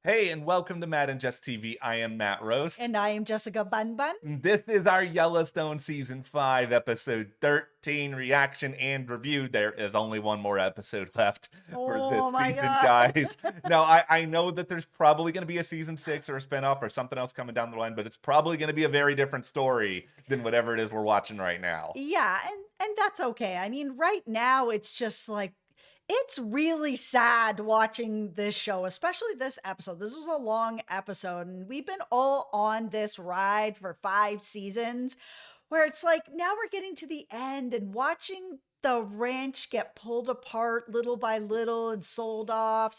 Hey, and welcome to Matt and Jess TV. I am Matt Roast. And I am Jessica Bun Bun. This is our Yellowstone Season 5, Episode 13 reaction and review. There is only one more episode left for this Oh my season, God. guys. Now, I know that there's probably going to be a Season 6 or a spinoff or something else coming down the line, but it's probably going to be a very different story than whatever it is we're watching right now. Yeah, and that's okay. I mean, right now it's just like it's really sad watching this show, especially this episode. This was a long episode, and we've been all on this ride for 5 seasons where it's like now we're getting to the end and watching the ranch get pulled apart little by little and sold off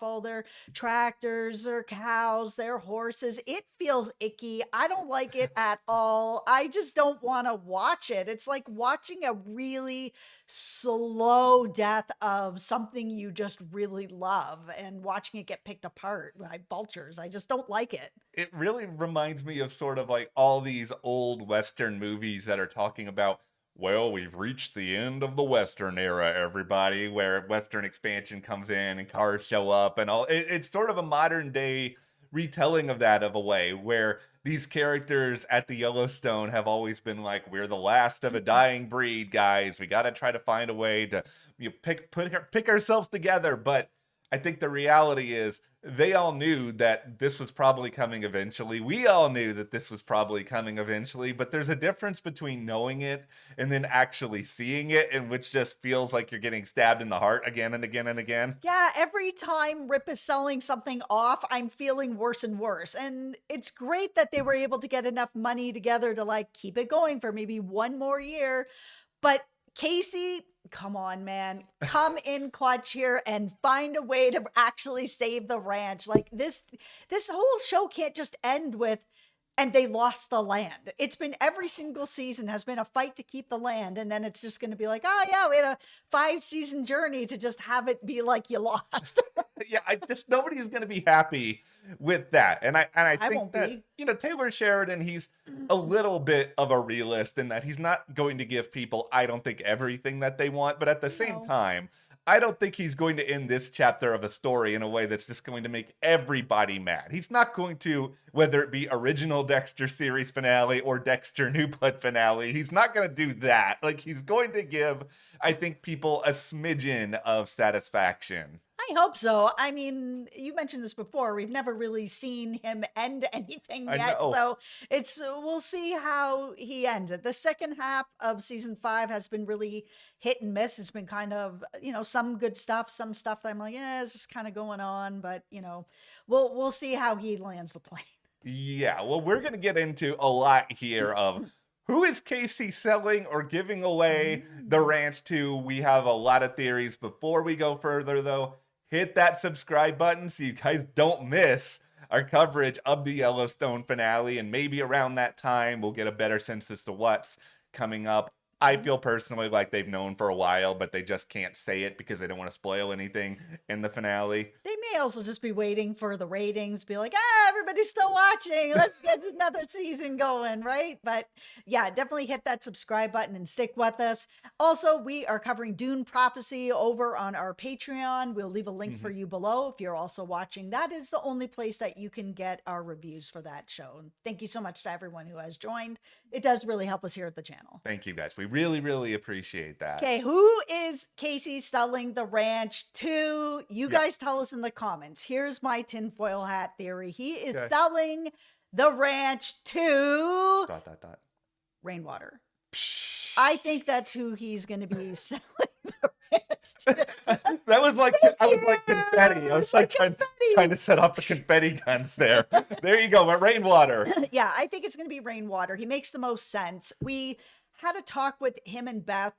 all their tractors, their cows, their horses. It feels icky. I don't like it at all. I just don't want to watch it. It's like watching a really slow death of something you just really love and watching it get picked apart by vultures. I just don't like it. It really reminds me of sort of like all these old Western movies that are talking about, well, we've reached the end of the Western era, everybody, where Western expansion comes in and cars show up and all. It's sort of a modern day retelling of that, of a way where these characters at the Yellowstone have always been like, we're the last of a dying breed, guys. We got to try to find a way to pick ourselves together. But I think the reality is they all knew that this was probably coming eventually. We all knew that this was probably coming eventually, but there's a difference between knowing it and then actually seeing it, and which just feels like you're getting stabbed in the heart again and again and again. Yeah, every time Rip is selling something off, I'm feeling worse and worse. And it's great that they were able to get enough money together to like keep it going for maybe one more year. But Kayce, come on, man, come in clutch here and find a way to actually save the ranch. Like this whole show can't just end with and they lost the land. It's been every single season has been a fight to keep the land. And then it's just going to be like, oh yeah, we had a 5 season journey to just have it be like you lost. Yeah, I just nobody is going to be happy with that. And I I think won't that, be. Taylor Sheridan, he's a little bit of a realist in that he's not going to give people, I don't think, everything that they want, but at the same No. time, I don't think he's going to end this chapter of a story in a way that's just going to make everybody mad. He's not going to, whether it be original Dexter series finale or Dexter New Blood finale, he's not going to do that. Like, he's going to give, I think, people a smidgen of satisfaction. I hope so. I mean, you mentioned this before. We've never really seen him end anything I yet. know. So we'll see how he ends it. The second half of season 5 has been really hit and miss. It's been kind of, some good stuff, some stuff that I'm like, yeah, it's just kind of going on. But, we'll see how he lands the plane. Yeah, well, we're going to get into a lot here of who is Kayce selling or giving away the ranch to. We have a lot of theories. Before we go further, though, hit that subscribe button so you guys don't miss our coverage of the Yellowstone finale. And maybe around that time, we'll get a better sense as to what's coming up. I feel personally like they've known for a while, but they just can't say it because they don't want to spoil anything in the finale. They may also just be waiting for the ratings, be like, everybody's still watching. Let's get another season going, right? But yeah, definitely hit that subscribe button and stick with us. Also, we are covering Dune Prophecy over on our Patreon. We'll leave a link for you below if you're also watching. That is the only place that you can get our reviews for that show. And thank you so much to everyone who has joined. It does really help us here at the channel. Thank you, guys. We really, really appreciate that. Okay, who is Kayce selling the ranch to? You guys tell us in the comments. Here's my tinfoil hat theory. He is selling the ranch to Rainwater. I think that's who he's going to be selling the ranch to. That was like, I was like confetti. I was like trying to set off the confetti guns there. There you go, Rainwater. Yeah, I think it's going to be Rainwater. He makes the most sense. We had a talk with him and Beth.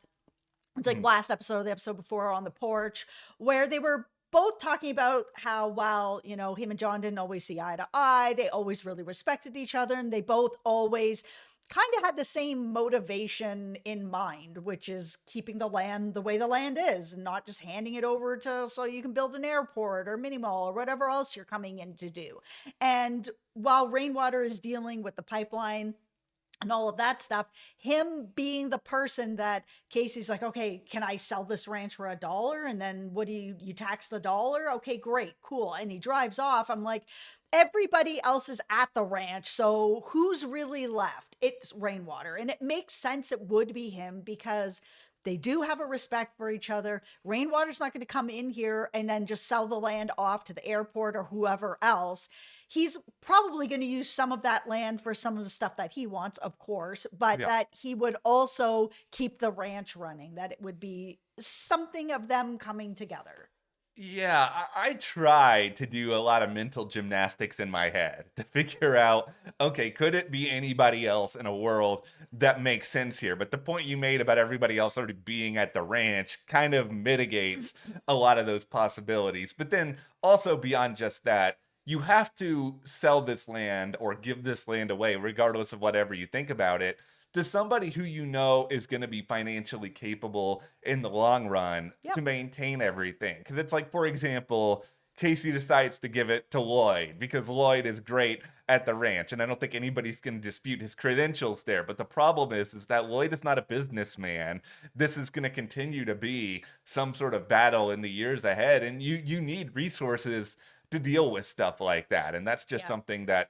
It's like last episode, the episode before, on the porch, where they were both talking about how, while, him and John didn't always see eye to eye, they always really respected each other, and they both always kind of had the same motivation in mind, which is keeping the land the way the land is and not just handing it over to so you can build an airport or mini mall or whatever else you're coming in to do. And while Rainwater is dealing with the pipeline, and all of that stuff. Him being the person that Kayce's like, okay, can I sell this ranch for $1? And then what do you tax the dollar? Okay, great, cool. And he drives off. I'm like, everybody else is at the ranch. So who's really left? It's Rainwater. And it makes sense it would be him because they do have a respect for each other. Rainwater's not going to come in here and then just sell the land off to the airport or whoever else. He's probably going to use some of that land for some of the stuff that he wants, of course, but Yeah. that he would also keep the ranch running, that it would be something of them coming together. Yeah, I tried to do a lot of mental gymnastics in my head to figure out, okay, could it be anybody else in a world that makes sense here? But the point you made about everybody else already being at the ranch kind of mitigates a lot of those possibilities. But then also beyond just that, you have to sell this land or give this land away, regardless of whatever you think about it, to somebody who you know is going to be financially capable in the long run to Yep. maintain everything. Because it's like, for example, Casey decides to give it to Lloyd because Lloyd is great at the ranch, and I don't think anybody's going to dispute his credentials there. But the problem is that Lloyd is not a businessman. This is going to continue to be some sort of battle in the years ahead, and you need resources to deal with stuff like that. And that's just Yeah. something that,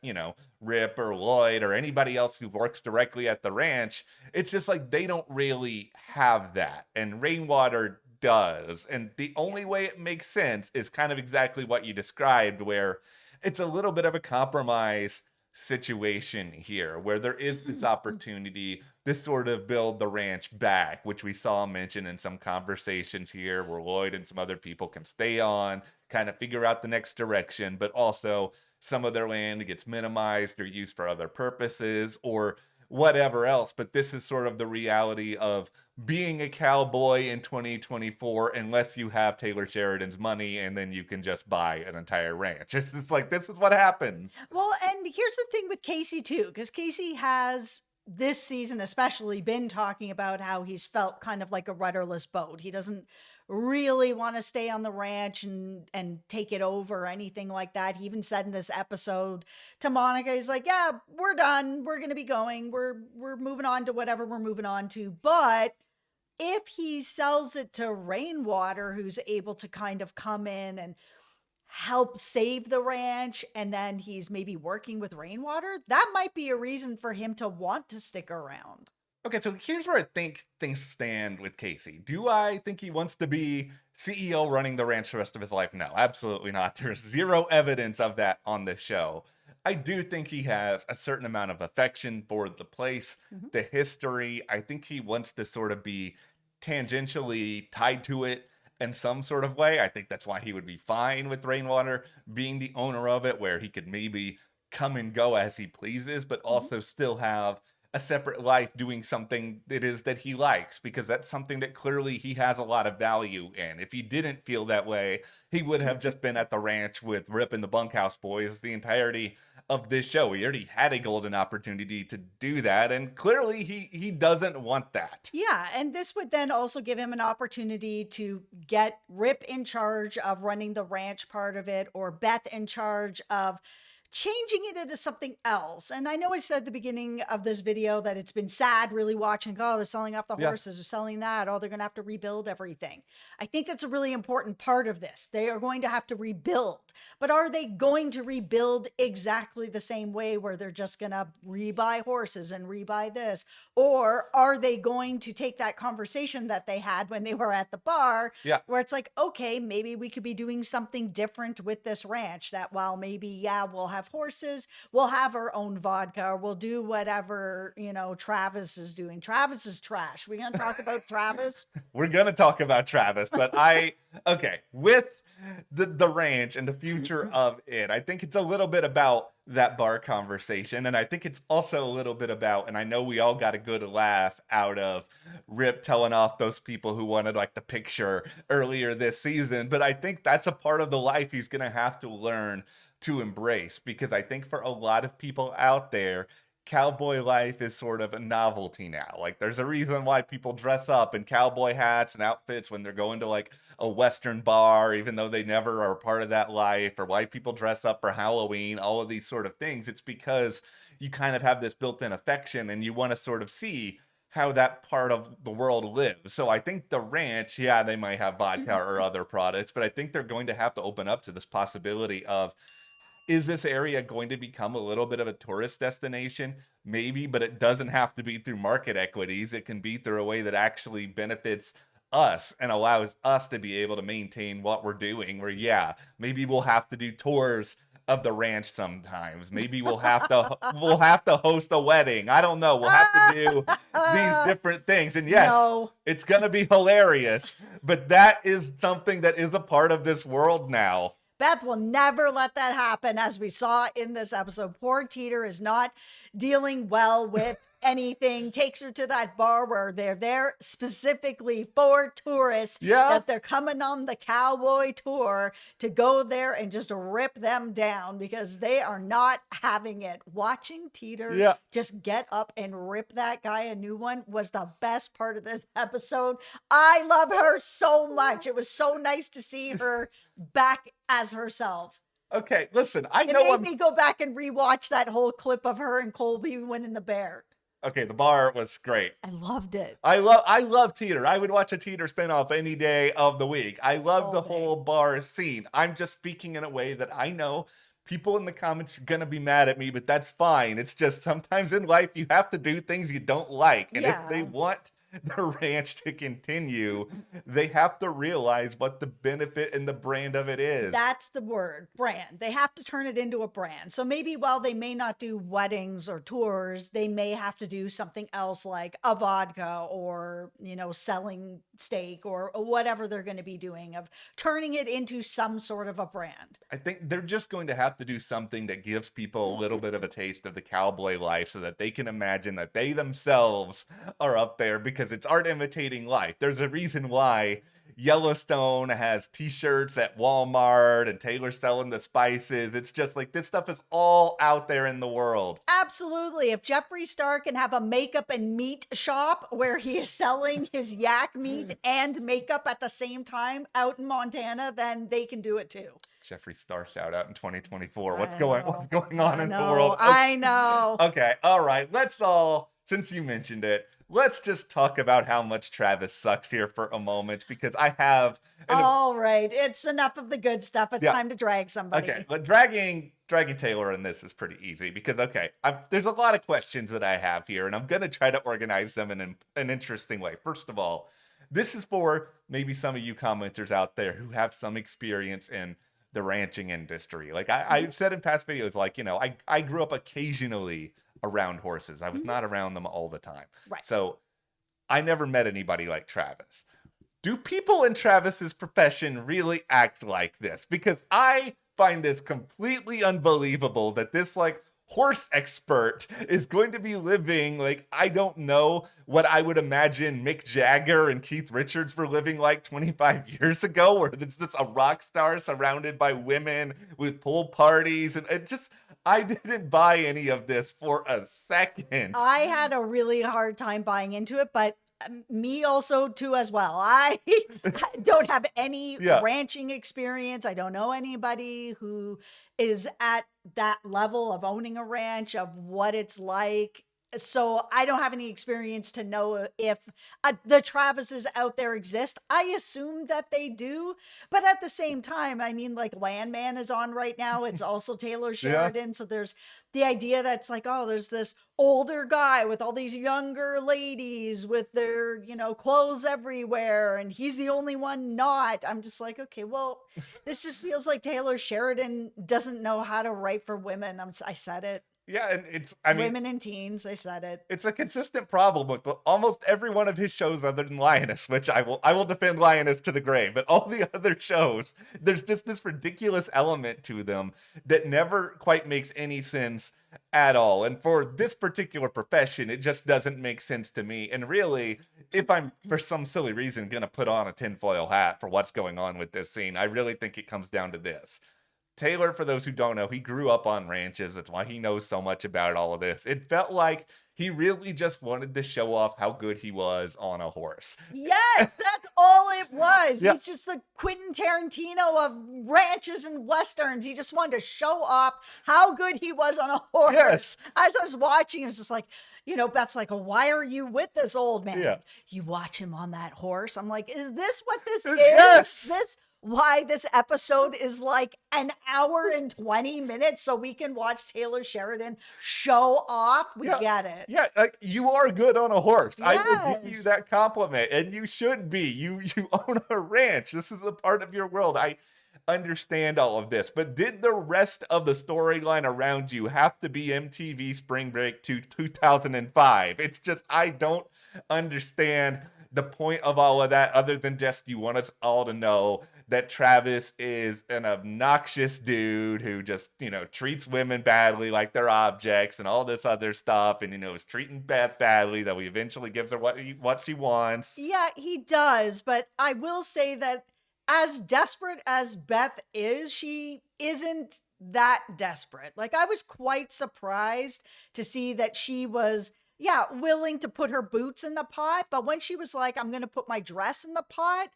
Rip or Lloyd or anybody else who works directly at the ranch, it's just like they don't really have that. And Rainwater does. And the Yeah. only way it makes sense is kind of exactly what you described, where it's a little bit of a compromise situation here, where there is this opportunity to sort of build the ranch back, which we saw mentioned in some conversations here, where Lloyd and some other people can stay on, kind of figure out the next direction, but also some of their land gets minimized or used for other purposes or whatever else. But this is sort of the reality of being a cowboy in 2024, unless you have Taylor Sheridan's money and then you can just buy an entire ranch. It's like, this is what happens. Well, and here's the thing with Kayce too, because Kayce has this season especially been talking about how he's felt kind of like a rudderless boat. He doesn't really want to stay on the ranch and take it over or anything like that. He even said in this episode to Monica, he's like, "Yeah, we're done. We're gonna be going. We're moving on to whatever we're moving on to." But if he sells it to Rainwater, who's able to kind of come in and help save the ranch, and then he's maybe working with Rainwater, that might be a reason for him to want to stick around. Okay, so here's where I think things stand with Casey. Do I think he wants to be CEO running the ranch the rest of his life? No, absolutely not. There's zero evidence of that on the show. I do think he has a certain amount of affection for the place, Mhm. the history. I think he wants to sort of be tangentially tied to it in some sort of way. I think that's why he would be fine with Rainwater being the owner of it, where he could maybe come and go as he pleases, but Mhm. also still have a separate life doing something that is that he likes, because that's something that clearly he has a lot of value in. If he didn't feel that way, he would have just been at the ranch with Rip and the Bunkhouse Boys the entirety of this show. He already had a golden opportunity to do that, and clearly he doesn't want that. Yeah, and this would then also give him an opportunity to get Rip in charge of running the ranch part of it, or Beth in charge of changing it into something else. And I know I said at the beginning of this video that it's been sad really watching, oh, they're selling off the Yeah. horses, they're selling that, oh, they're going to have to rebuild everything. I think that's a really important part of this. They are going to have to rebuild, but are they going to rebuild exactly the same way where they're just going to rebuy horses and rebuy this? Or are they going to take that conversation that they had when they were at the bar, Yeah. where it's like, okay, maybe we could be doing something different with this ranch, that while maybe, yeah, we'll have horses, we'll have our own vodka, or we'll do whatever, Travis is doing. Travis is trash. We gonna talk about Travis? We're gonna talk about Travis, but okay, with the ranch and the future of it, I think it's a little bit about that bar conversation, and I think it's also a little bit about, and I know we all got a good laugh out of Rip telling off those people who wanted like the picture earlier this season, but I think that's a part of the life he's gonna have to learn to embrace, because I think for a lot of people out there, cowboy life is sort of a novelty now. Like, there's a reason why people dress up in cowboy hats and outfits when they're going to like a Western bar, even though they never are a part of that life, or why people dress up for Halloween, all of these sort of things. It's because you kind of have this built in affection and you want to sort of see how that part of the world lives. So I think the ranch, yeah, they might have vodka or other products, but I think they're going to have to open up to this possibility of, is this area going to become a little bit of a tourist destination? Maybe, but it doesn't have to be through market equities. It can be through a way that actually benefits us and allows us to be able to maintain what we're doing. Where, yeah, maybe we'll have to do tours of the ranch sometimes. Maybe we'll have to host a wedding. I don't know. We'll have to do these different things. And yes, No. it's going to be hilarious, but that is something that is a part of this world now. Beth will never let that happen, as we saw in this episode. Poor Teeter is not dealing well with anything. Takes her to that bar where they're there specifically for tourists. Yeah. That they're coming on the cowboy tour to go there and just rip them down because they are not having it. Watching Teeter just get up and rip that guy a new one was the best part of this episode. I love her so much. It was so nice to see her back as herself. Okay, listen, I It know made me go back and rewatch that whole clip of her and Colby winning the bear. Okay, the bar was great. I loved it. I love Teeter. I would watch a Teeter spinoff any day of the week. I love the whole bar scene. I'm just speaking in a way that I know people in the comments are gonna be mad at me, but that's fine. It's just sometimes in life you have to do things you don't like. And if they want the ranch to continue, they have to realize what the benefit and the brand of it is. That's the word, brand. They have to turn it into a brand. So maybe while they may not do weddings or tours, they may have to do something else like a vodka or, selling steak or whatever they're going to be doing, of turning it into some sort of a brand. I think they're just going to have to do something that gives people a little bit of a taste of the cowboy life so that they can imagine that they themselves are up there, because it's art imitating life. There's a reason why Yellowstone has t-shirts at Walmart and Taylor's selling the spices. It's just like, this stuff is all out there in the world. Absolutely. If Jeffree Star can have a makeup and meat shop where he is selling his yak meat and makeup at the same time out in Montana, then they can do it too. Jeffree Star shout out in 2024. What's going on in the know, world? I know. Okay, all right. Since you mentioned it, let's just talk about how much Travis sucks here for a moment, because I have... All right, it's enough of the good stuff. It's time to drag somebody. Okay, but dragging Taylor in this is pretty easy because, there's a lot of questions that I have here, and I'm going to try to organize them in an interesting way. First of all, this is for maybe some of you commenters out there who have some experience in the ranching industry. Like I've said in past videos, I grew up occasionally around horses. I was not around them all the time. Right. So I never met anybody like Travis. Do people in Travis's profession really act like this? Because I find this completely unbelievable that this horse expert is going to be living I don't know what I would imagine Mick Jagger and Keith Richards were living 25 years ago, where it's just a rock star surrounded by women with pool parties. And I didn't buy any of this for a second. I had a really hard time buying into it, but me also too as well. I don't have any ranching experience. I don't know anybody who is at that level of owning a ranch, of what it's like. So I don't have any experience to know if the Travises out there exist. I assume that they do, but at the same time, I mean, Landman is on right now. It's also Taylor Sheridan. So there's the idea that's there's this older guy with all these younger ladies with their, clothes everywhere, and he's the only one not. I'm just okay, well, this just feels like Taylor Sheridan doesn't know how to write for women. I said it. Yeah, and women and teens, I said it. It's a consistent problem with almost every one of his shows other than Lioness, which I will defend Lioness to the grave, but all the other shows, there's just this ridiculous element to them that never quite makes any sense at all. And for this particular profession, it just doesn't make sense to me. And really, if I'm for some silly reason going to put on a tinfoil hat for what's going on with this scene, I really think it comes down to this. Taylor, for those who don't know, he grew up on ranches. That's why he knows so much about all of this. It felt like he really just wanted to show off how good he was on a horse. Yes, that's all it was. Yeah. He's just the Quentin Tarantino of ranches and westerns. He just wanted to show off how good he was on a horse. Yes. As I was watching, it was just like, Beth's like, oh, why are you with this old man? Yeah. You watch him on that horse. I'm like, is this what this is? Yes. Is this why this episode is like an hour and 20 minutes so we can watch Taylor Sheridan show off? We get it. Yeah, like you are good on a horse. I will give you Yes. that compliment, and you should be. You own a ranch. This is a part of your world. I understand all of this, but did the rest of the storyline around you have to be MTV Spring Break to 2005? It's just I don't understand the point of all of that other than just you want us all to know that Travis is an obnoxious dude who just, treats women badly like they're objects and all this other stuff, and, is treating Beth badly, though he eventually gives her what she wants. Yeah, he does. But I will say that as desperate as Beth is, she isn't that desperate. Like, I was quite surprised to see that she was, willing to put her boots in the pot. But when she was like, I'm going to put my dress in the pot,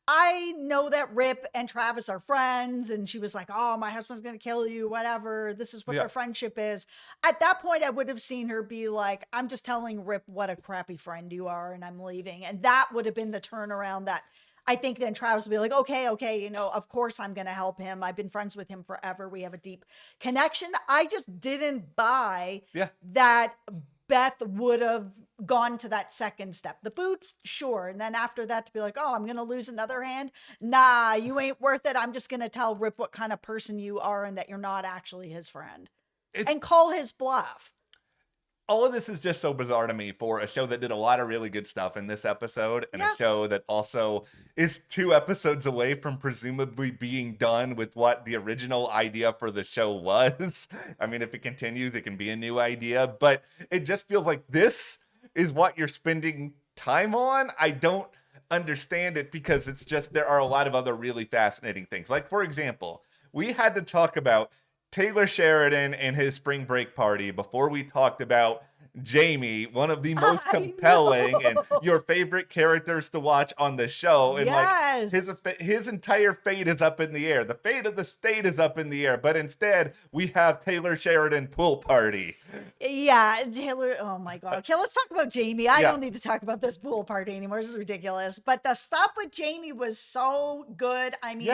I know that Rip and Travis are friends. And she was like, oh, my husband's going to kill you, whatever. This is what their friendship is. At that point, I would have seen her be like, I'm just telling Rip what a crappy friend you are and I'm leaving. And that would have been the turnaround that I think then Travis would be like, okay, of course I'm going to help him. I've been friends with him forever. We have a deep connection. I just didn't buy that Beth would have gone to that second step. The boot, sure. And then after that to be like, oh, I'm going to lose another hand. Nah, you ain't worth it. I'm just going to tell Rip what kind of person you are and that you're not actually his friend. And call his bluff. All of this is just so bizarre to me for a show that did a lot of really good stuff in this episode and a show that also is 2 episodes away from presumably being done with what the original idea for the show was. I mean, if it continues, it can be a new idea, but it just feels like this is what you're spending time on. I don't understand it because it's just, there are a lot of other really fascinating things. Like, for example, we had to talk about Taylor Sheridan and his spring break party before we talked about Jamie, one of the most compelling and your favorite characters to watch on the show. And like his entire fate is up in the air. The fate of the state is up in the air. But instead, we have Taylor Sheridan pool party. Yeah, Taylor. Oh my God. Okay, let's talk about Jamie. I don't need to talk about this pool party anymore. This is ridiculous. But the stuff with Jamie was so good. I mean,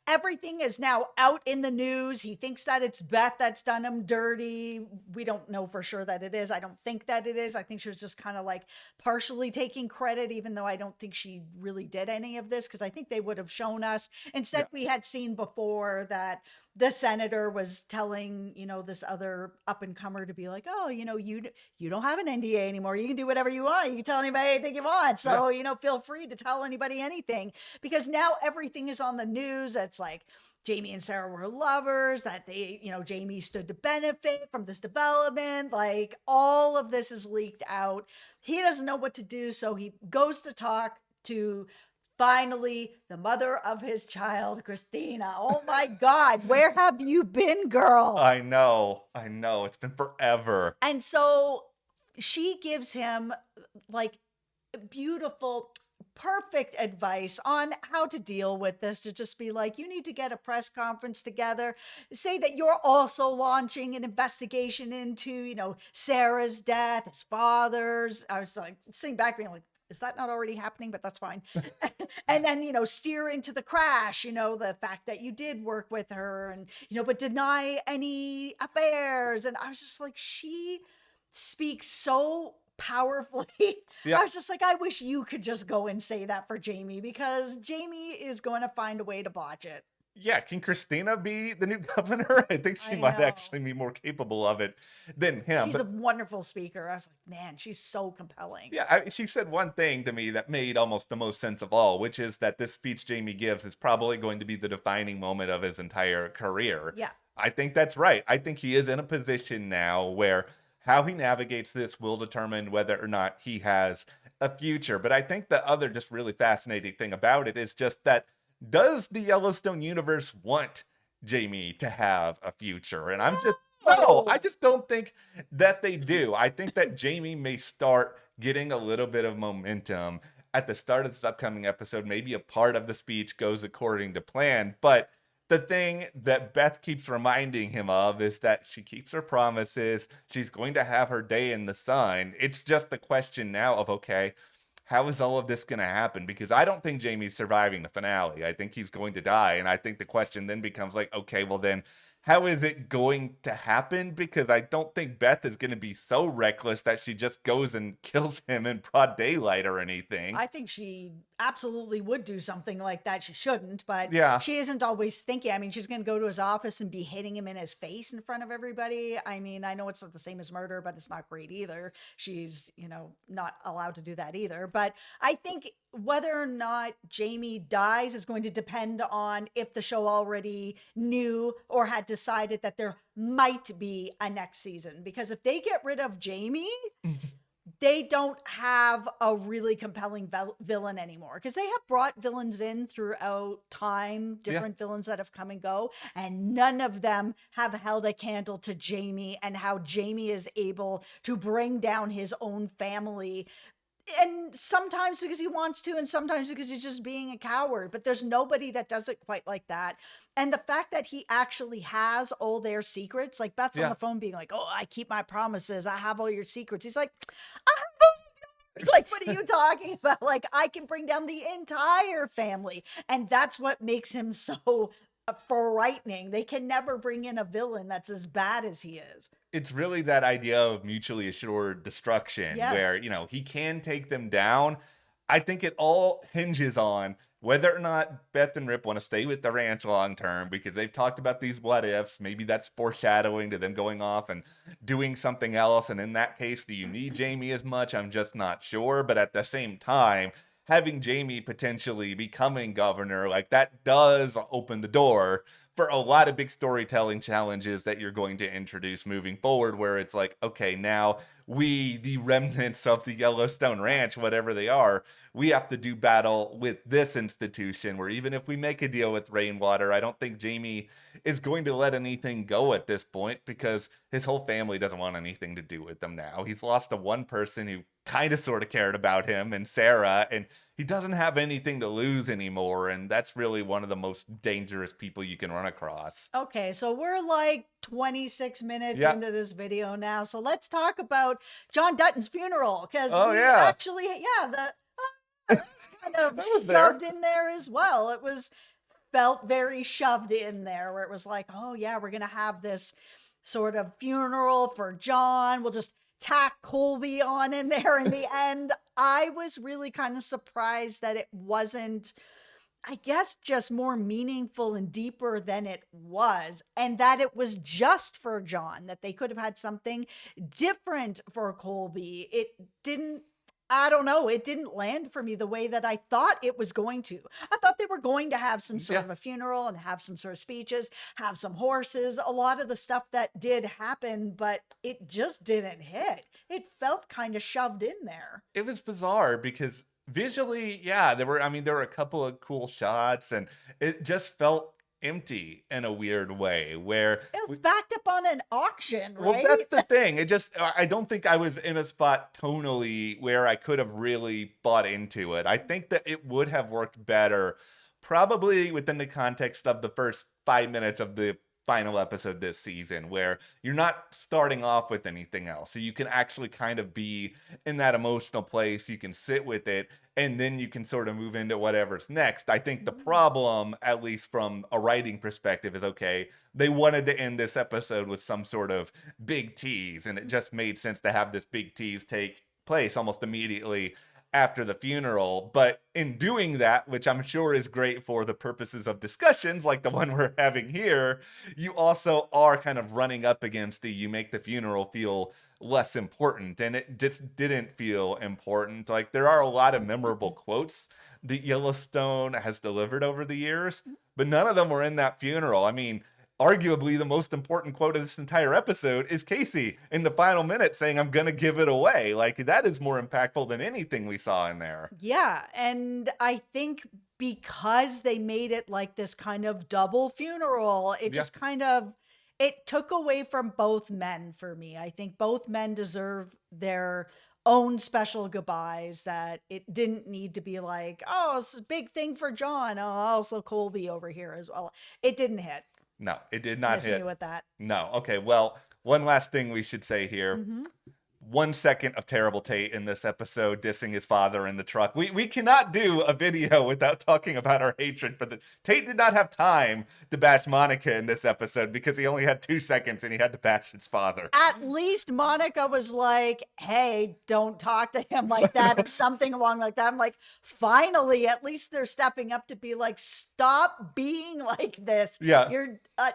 everything is now out in the news. He thinks that it's Beth that's done him dirty. We don't know for sure that it is. I don't think that it is. I think she was just kind of like partially taking credit, even though I don't think she really did any of this, because I think they would have shown us. Instead, we had seen before that the senator was telling, this other up and comer to be like, oh, you don't have an NDA anymore. You can do whatever you want. You can tell anybody anything you want. So, feel free to tell anybody anything, because now everything is on the news. It's like Jamie and Sarah were lovers, that they, Jamie stood to benefit from this development. Like, all of this is leaked out. He doesn't know what to do. So he goes to talk to finally the mother of his child, Christina. Oh my God, where have you been, girl? I know. It's been forever. And so she gives him like beautiful, perfect advice on how to deal with this, to just be like, you need to get a press conference together, say that you're also launching an investigation into, Sarah's death, his father's. I was like sitting back being like, is that not already happening? But that's fine. And then, steer into the crash, the fact that you did work with her and, but deny any affairs. And I was just like, she speaks so powerfully. I was just like, I wish you could just go and say that for Jamie, because Jamie is going to find a way to botch it. Yeah, can Christina be the new governor? I think she might actually be more capable of it than him. She's a wonderful speaker. I was like, man, she's so compelling. Yeah, she said one thing to me that made almost the most sense of all, which is that this speech Jamie gives is probably going to be the defining moment of his entire career. Yeah. I think that's right. I think he is in a position now where how he navigates this will determine whether or not he has a future. But I think the other just really fascinating thing about it is just that, does the Yellowstone universe want Jamie to have a future. And I No. just don't think that they do. I think that Jamie may start getting a little bit of momentum at the start of this upcoming episode. Maybe a part of the speech goes according to plan, but the thing that Beth keeps reminding him of is that she keeps her promises. She's going to have her day in the sun. It's just the question now of, okay, how is all of this going to happen? Because I don't think Jamie's surviving the finale. I think he's going to die. And I think the question then becomes like, okay, well, then how is it going to happen? Because I don't think Beth is going to be so reckless that she just goes and kills him in broad daylight or anything. I think she absolutely would do something like that. She shouldn't, but Yeah. she isn't always thinking. I mean, she's going to go to his office and be hitting him in his face in front of everybody. I mean, I know it's not the same as murder, but it's not great either. She's, not allowed to do that either. But I think whether or not Jamie dies is going to depend on if the show already knew or had decided that there might be a next season. Because if they get rid of Jamie, they don't have a really compelling villain anymore, because they have brought villains in throughout time, Yeah. different villains that have come and go, and none of them have held a candle to Jamie and how Jamie is able to bring down his own family. And sometimes because he wants to, and sometimes because he's just being a coward. But there's nobody that does it quite like that. And the fact that he actually has all their secrets, like Beth's on Yeah. the phone being like, "Oh, I keep my promises. I have all your secrets." He's like, "I have all yours." Like, what are you talking about? Like, I can bring down the entire family. And that's what makes him so frightening. They can never bring in a villain that's as bad as he is. It's really that idea of mutually assured destruction Yes. where, he can take them down. I think it all hinges on whether or not Beth and Rip want to stay with the ranch long term, because they've talked about these what ifs. Maybe that's foreshadowing to them going off and doing something else. And in that case, do you need Jamie as much? I'm just not sure. But at the same time, having Jamie potentially becoming governor, like that does open the door for a lot of big storytelling challenges that you're going to introduce moving forward, where it's like, okay, now we, the remnants of the Yellowstone Ranch, whatever they are, we have to do battle with this institution, where even if we make a deal with Rainwater, I don't think Jamie is going to let anything go at this point, because his whole family doesn't want anything to do with them now. He's lost to one person who kind of sort of cared about him, and Sarah, and he doesn't have anything to lose anymore. And that's really one of the most dangerous people you can run across. Okay, so we're like 26 minutes Yeah. into this video now. So let's talk about John Dutton's funeral, because Oh, we yeah. actually, yeah, that's kind of That was there. shoved in there as well. It was felt very shoved in there, where it was like, oh yeah, we're gonna have this sort of funeral for John. We'll just tack Colby on in there in the end. I was really kind of surprised that it wasn't, I guess, just more meaningful and deeper than it was, and that it was just for John, that they could have had something different for Colby. It didn't, I don't know, it didn't land for me the way that I thought it was going to. I thought they were going to have some sort Yeah. of a funeral and have some sort of speeches, have some horses, a lot of the stuff that did happen, but it just didn't hit. It felt kind of shoved in there. It was bizarre because visually, yeah, there were a couple of cool shots, and it just felt empty in a weird way where It was backed up on an auction, well, right? that's the thing. I don't think I was in a spot tonally where I could have really bought into it. I think that it would have worked better, probably within the context of the first 5 minutes of the final episode this season, where you're not starting off with anything else. So you can actually kind of be in that emotional place. You can sit with it, and then you can sort of move into whatever's next. I think the problem, at least from a writing perspective, is okay, they wanted to end this episode with some sort of big tease, and it just made sense to have this big tease take place almost immediately after the funeral. But in doing that, which I'm sure is great for the purposes of discussions like the one we're having here, you also are kind of running up against you make the funeral feel less important, and it just didn't feel important. Like, there are a lot of memorable quotes that Yellowstone has delivered over the years, but none of them were in that funeral. I mean, arguably the most important quote of this entire episode is Kayce in the final minute saying, "I'm gonna give it away." Like, that is more impactful than anything we saw in there. Yeah, and I think because they made it like this kind of double funeral, it Yeah. just kind of it took away from both men for me. I think both men deserve their own special goodbyes, that it didn't need to be like, oh, it's a big thing for John. Oh, also Colby over here as well. It didn't No, it did not miss me hit. with that. No. Okay, well, one last thing we should say here. Hmm. 1 second of terrible Tate in this episode dissing his father in the truck. We cannot do a video without talking about our hatred for the Tate did not have time to bash Monica in this episode because he only had 2 seconds and he had to bash his father. At least Monica was like, hey, don't talk to him like that, or something along like that. I'm like, finally, at least they're stepping up to be like, stop being like this. Yeah.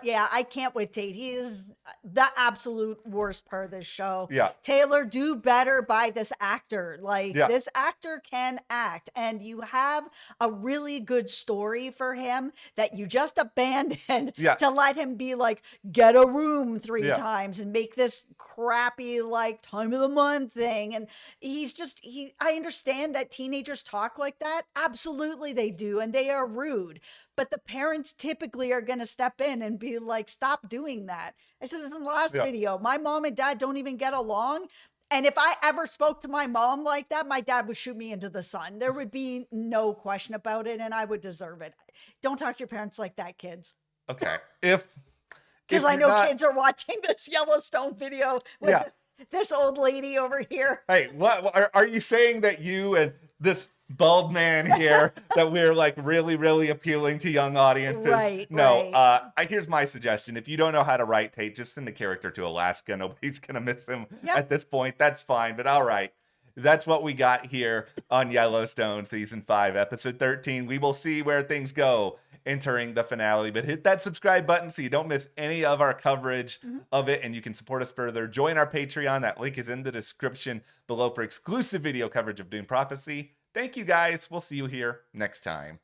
Yeah, I can't with Tate. He is the absolute worst part of this show. Yeah. Taylor, do better by this actor. Like, Yeah. this actor can act, and you have a really good story for him that you just abandoned Yeah. to let him be like, get a room 3 Yeah. times and make this crappy, like, time of the month thing. And I understand that teenagers talk like that. Absolutely they do. And they are rude. But the parents typically are going to step in and be like, stop doing that. I said this in the last Yeah. video. My mom and dad don't even get along. And if I ever spoke to my mom like that, my dad would shoot me into the sun. There would be no question about it, and I would deserve it. Don't talk to your parents like that, kids. Okay. Because I know kids are watching this Yellowstone video with this old lady over here. Hey, what are you saying that you and this bald man here that we're like really appealing to young audiences? Right. No. Here's my suggestion: if you don't know how to write Tate, just send the character to Alaska. Nobody's gonna miss him at this point. That's fine. But all right, that's what we got here on Yellowstone season 5, episode 13. We will see where things go entering the finale, but hit that subscribe button so you don't miss any of our coverage of it, and you can support us further. Join our Patreon. That link is in the description below for exclusive video coverage of Dune Prophecy. Thank you guys. We'll see you here next time.